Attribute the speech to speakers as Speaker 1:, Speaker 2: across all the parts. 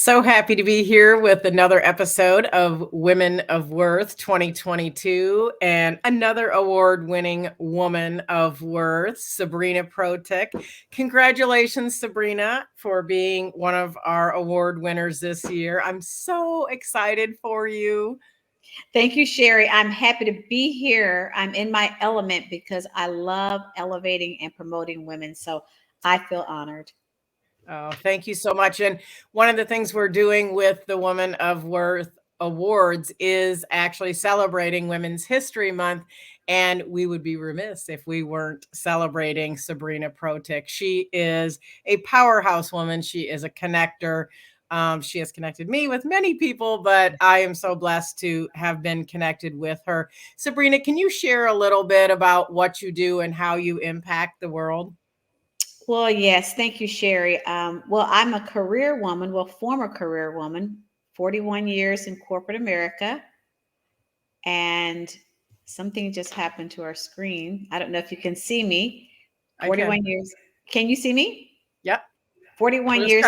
Speaker 1: So happy to be here with another episode of Women of Worth 2022 and another award winning woman of worth, Sabrina Protic. Congratulations, Sabrina, for being one of our award winners this year. I'm so excited for you.
Speaker 2: Thank you, Sherry. I'm happy to be here. I'm in my element because I love elevating and promoting women. So I feel honored.
Speaker 1: Oh, thank you so much. And one of the things we're doing with the Woman of Worth Awards is actually celebrating Women's History Month. And we would be remiss if we weren't celebrating Sabrina Protic. She is a powerhouse woman. She is a connector. She has connected me with many people, but I am so blessed to have been connected with her. Sabrina, can you share a little bit about what you do and how you impact the world?
Speaker 2: Well, yes. Thank you, Sherry. Well, I'm a career woman, former career woman, 41 years in corporate America. And something just happened to our screen. I don't know if you can see me.
Speaker 1: I can.
Speaker 2: 41 years. Can you see me?
Speaker 1: Yep.
Speaker 2: 41
Speaker 1: We'll just
Speaker 2: years.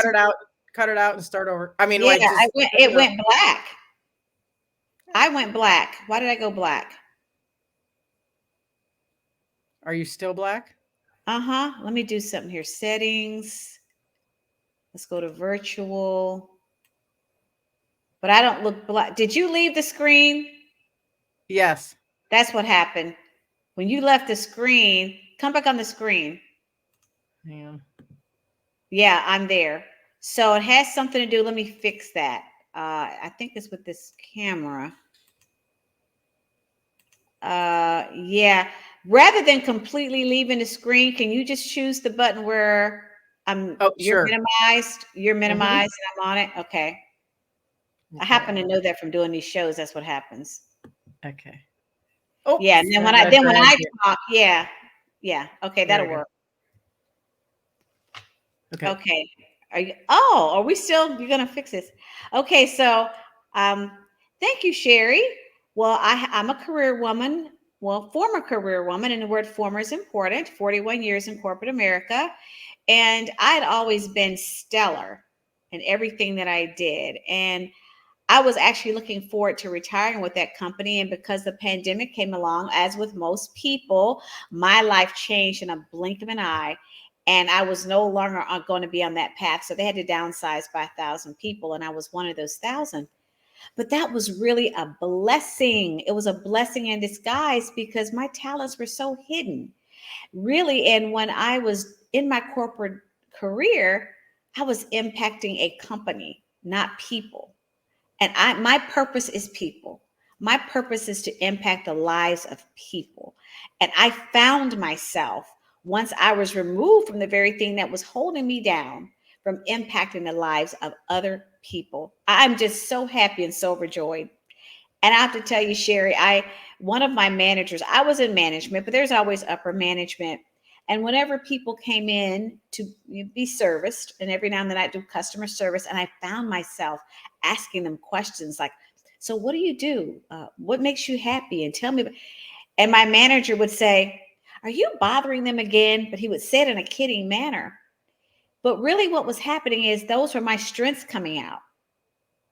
Speaker 1: cut it out and start over. I mean,
Speaker 2: Yeah,
Speaker 1: like just
Speaker 2: it went black. I went black. Why did I go black?
Speaker 1: Are you still black?
Speaker 2: Uh-huh. Let me do something here. Settings. Let's go to virtual. But I don't look black. Did you leave the screen?
Speaker 1: Yes.
Speaker 2: That's what happened. When you left the screen, come back on the screen.
Speaker 1: Yeah.
Speaker 2: Yeah, I'm there. So it has something to do. Let me fix that. I think it's with this camera. Yeah. Rather than completely leaving the screen, can you just choose the button where
Speaker 1: Oh,
Speaker 2: you're
Speaker 1: sure.
Speaker 2: minimized? You're
Speaker 1: Hmm.
Speaker 2: minimized and I'm on it. Okay. I
Speaker 1: Okay.
Speaker 2: happen to know that from doing these shows. That's what happens.
Speaker 1: Okay.
Speaker 2: Yeah.
Speaker 1: Oops.
Speaker 2: And then
Speaker 1: I'm gonna
Speaker 2: then when
Speaker 1: drag
Speaker 2: I
Speaker 1: you.
Speaker 2: talk, yeah. Yeah. Okay,
Speaker 1: There
Speaker 2: that'll
Speaker 1: you go.
Speaker 2: work.
Speaker 1: Okay.
Speaker 2: Okay. Are we still, you're gonna fix this? Okay, so um thank you, Sherry. Well, I'm a career woman, former career woman, and the word former is important, 41 years in corporate America. And I had always been stellar in everything that I did. And I was actually looking forward to retiring with that company. And because the pandemic came along, as with most people, my life changed in a blink of an eye. And I was no longer going to be on that path. So they had to downsize by 1,000 people. And I was one of those 1,000. But that was really a blessing. It was a blessing in disguise because my talents were so hidden, really. And when I was in my corporate career, I was impacting a company, not people. And my purpose is people. My purpose is to impact the lives of people. And I found myself, once I was removed from the very thing that was holding me down from impacting the lives of other people. I'm just so happy and so overjoyed. And I have to tell you, Sherry, one of my managers, I was in management, but there's always upper management. And whenever people came in to be serviced, and every now and then I do customer service, and I found myself asking them questions like, "So what do you do? What makes you happy? And tell me." And my manager would say, "Are you bothering them again?" But he would say it in a kidding manner. But really, what was happening is those were my strengths coming out.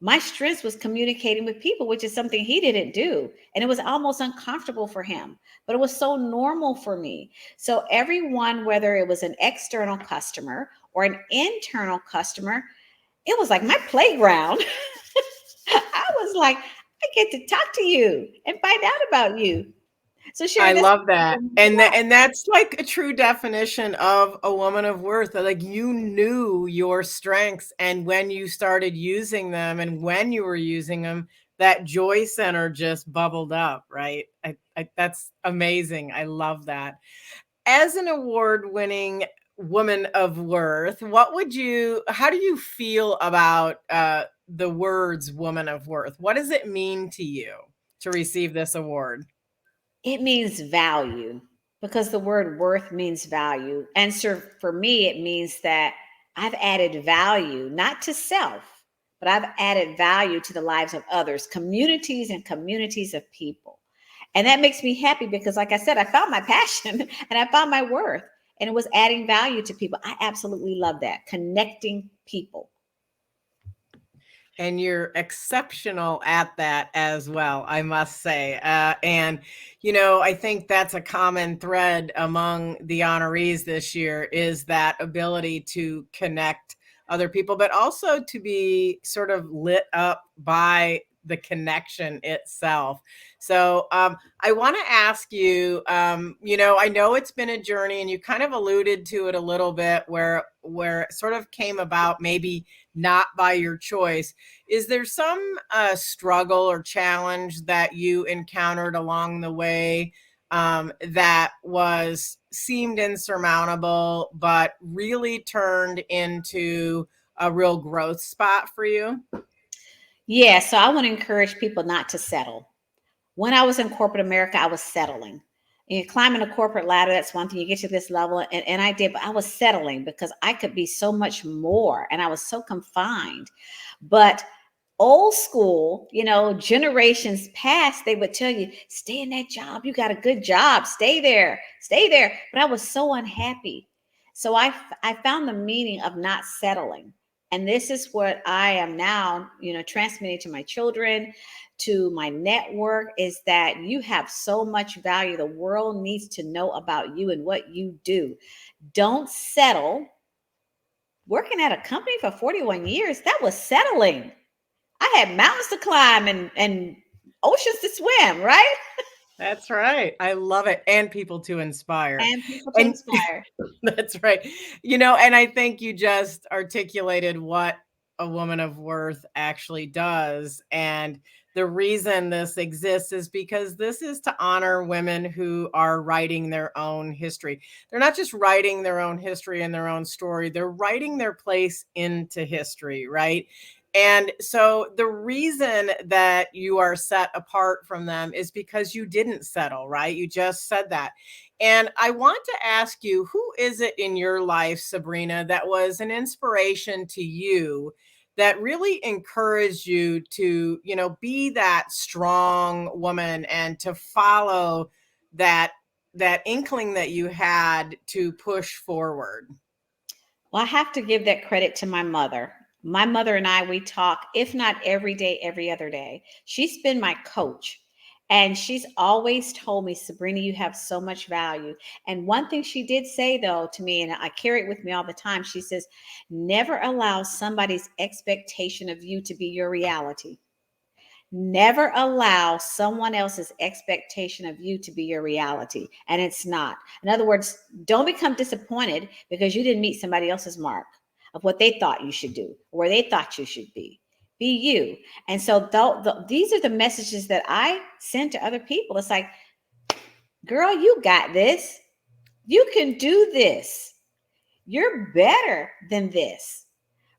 Speaker 2: My strength was communicating with people, which is something he didn't do. And it was almost uncomfortable for him, but it was so normal for me. So, everyone, whether it was an external customer or an internal customer, it was like my playground. I was like, I get to talk to you and find out about you. So,
Speaker 1: I
Speaker 2: Sherry, that's
Speaker 1: love that. And
Speaker 2: yeah.
Speaker 1: that's like a true definition of a woman of worth. Like you knew your strengths and when you started using them and when you were using them, that joy center just bubbled up, right? That's amazing. I love that. As an award-winning woman of worth, how do you feel about the words woman of worth? What does it mean to you to receive this award?
Speaker 2: It means value because the word worth means value. And so for me, it means that I've added value, not to self, but I've added value to the lives of others, communities and communities of people. And that makes me happy because, like I said, I found my passion and I found my worth, and it was adding value to people. I absolutely love that. Connecting people.
Speaker 1: And you're exceptional at that as well, I must say. And, I think that's a common thread among the honorees this year is that ability to connect other people, but also to be sort of lit up by the connection itself. So I want to ask you, I know it's been a journey and you kind of alluded to it a little bit where it sort of came about maybe not by your choice. Is there some struggle or challenge that you encountered along the way that was seemed insurmountable, but really turned into a real growth spot for you?
Speaker 2: Yeah, so I want to encourage people not to settle. When I was in corporate America, I was settling. And you climbing a corporate ladder, that's one thing. You get to this level, and I did, but I was settling because I could be so much more, and I was so confined. But old school, generations past, they would tell you, stay in that job. You got a good job. Stay there. Stay there. But I was so unhappy. So I found the meaning of not settling. And this is what I am now, transmitting to my children, to my network, is that you have so much value. The world needs to know about you and what you do. Don't settle. Working at a company for 41 years, that was settling. I had mountains to climb and oceans to swim, right?
Speaker 1: That's right. I love it. And people to inspire.
Speaker 2: And people to
Speaker 1: And
Speaker 2: inspire.
Speaker 1: that's right. And I think you just articulated what a woman of worth actually does. And the reason this exists is because this is to honor women who are writing their own history. They're not just writing their own history and their own story, they're writing their place into history, right? And so the reason that you are set apart from them is because you didn't settle, right? You just said that. And I want to ask you, who is it in your life, Sabrina, that was an inspiration to you that really encouraged you to, be that strong woman and to follow that that inkling that you had to push forward?
Speaker 2: Well, I have to give that credit to my mother. My mother and I, we talk, if not every day, every other day. She's been my coach. And she's always told me, Sabrina, you have so much value. And one thing she did say, though, to me, and I carry it with me all the time, she says, never allow somebody's expectation of you to be your reality. Never allow someone else's expectation of you to be your reality. And it's not. In other words, don't become disappointed because you didn't meet somebody else's mark of what they thought you should do, or where they thought you should be. Be you. And so these are the messages that I send to other people. It's like, girl, you got this. You can do this. You're better than this.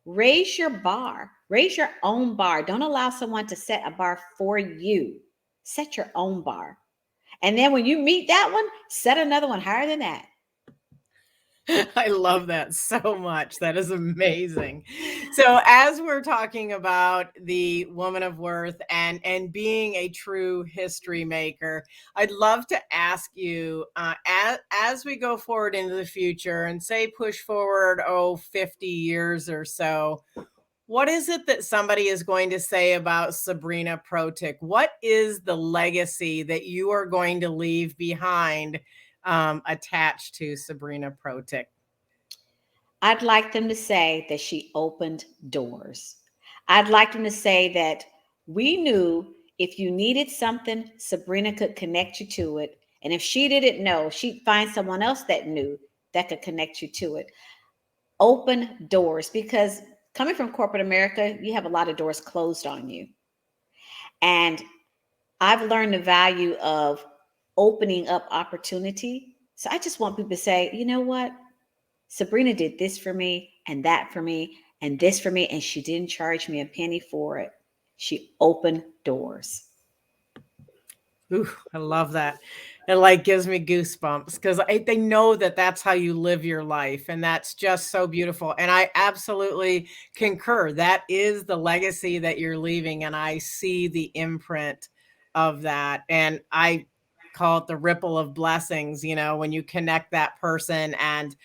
Speaker 2: Raise your bar. Raise your own bar. Don't allow someone to set a bar for you. Set your own bar. And then when you meet that one, set another one higher than that.
Speaker 1: I love that so much. That is amazing. So as we're talking about the woman of worth and being a true history maker, I'd love to ask you as we go forward into the future and say push forward 50 years or so, what is it that somebody is going to say about Sabrina Protic? What is the legacy that you are going to leave behind attached to Sabrina Protic?
Speaker 2: I'd like them to say that she opened doors. I'd like them to say that we knew if you needed something, Sabrina could connect you to it. And if she didn't know, she'd find someone else that knew that could connect you to it. Open doors, because coming from corporate America, you have a lot of doors closed on you. And I've learned the value of opening up opportunity. So I just want people to say, you know what? Sabrina did this for me and that for me and this for me, and she didn't charge me a penny for it. She opened doors.
Speaker 1: Ooh, I love that. It like gives me goosebumps because they know that that's how you live your life. And that's just so beautiful. And I absolutely concur. That is the legacy that you're leaving. And I see the imprint of that. And I call it the ripple of blessings, when you connect that person and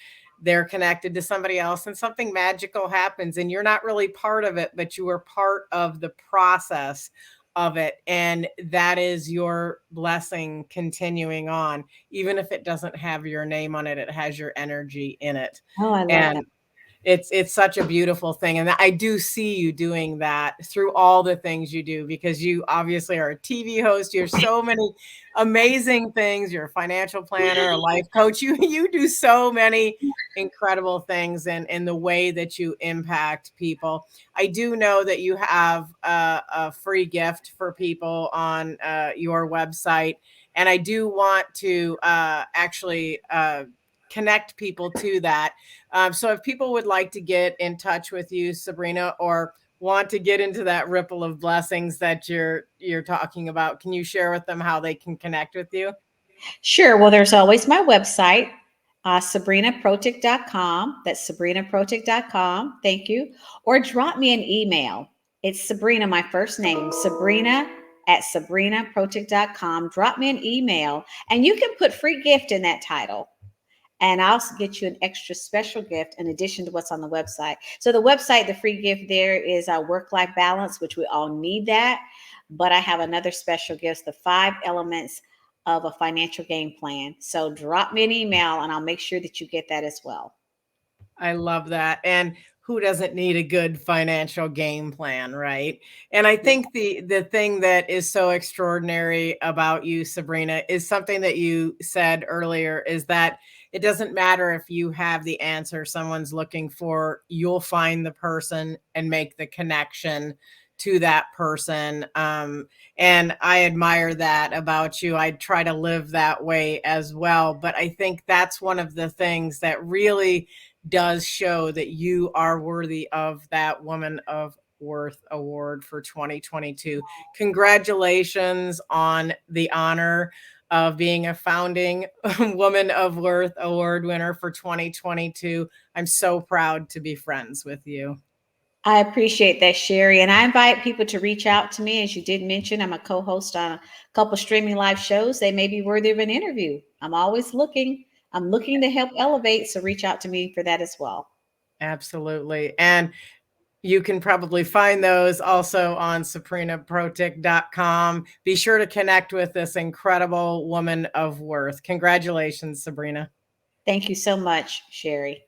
Speaker 1: they're connected to somebody else and something magical happens and you're not really part of it, but you are part of the process of it. And that is your blessing continuing on. Even if it doesn't have your name on it, it has your energy in it.
Speaker 2: Oh, I love that.
Speaker 1: And it's such a beautiful thing, and I do see you doing that through all the things you do, because you obviously are a TV host. You're so many amazing things. You're a financial planner, a life coach. You do so many incredible things in the way that you impact people. I do know that you have a free gift for people on your website, and I do want to actually connect people to that. So if people would like to get in touch with you, Sabrina, or want to get into that ripple of blessings that you're talking about, can you share with them how they can connect with you?
Speaker 2: Sure. Well, there's always my website, sabrinaprotic.com. That's sabrinaprotic.com. Thank you. Or drop me an email. It's Sabrina, my first name, Sabrina at sabrinaprotic.com. Drop me an email, and you can put free gift in that title. And I'll get you an extra special gift in addition to what's on the website. So the website, the free gift there is our work-life balance, which we all need that. But I have another special gift, the 5 elements of a financial game plan. So drop me an email and I'll make sure that you get that as well.
Speaker 1: I love that. And who doesn't need a good financial game plan, right? And I think the thing that is so extraordinary about you, Sabrina, is something that you said earlier, is that it doesn't matter if you have the answer someone's looking for, you'll find the person and make the connection to that person. And I admire that about you. I try to live that way as well. But I think that's one of the things that really does show that you are worthy of that Woman of Worth Award for 2022. Congratulations on the honor of being a founding Woman of Worth Award winner for 2022. I'm so proud to be friends with you.
Speaker 2: I appreciate that, Sherry. And I invite people to reach out to me. As you did mention, I'm a co host on a couple streaming live shows. They may be worthy of an interview. I'm always looking. I'm looking to help elevate. So reach out to me for that as well.
Speaker 1: Absolutely. And you can probably find those also on sabrinaprotic.com. Be sure to connect with this incredible woman of worth. Congratulations, Sabrina.
Speaker 2: Thank you so much, Sherry.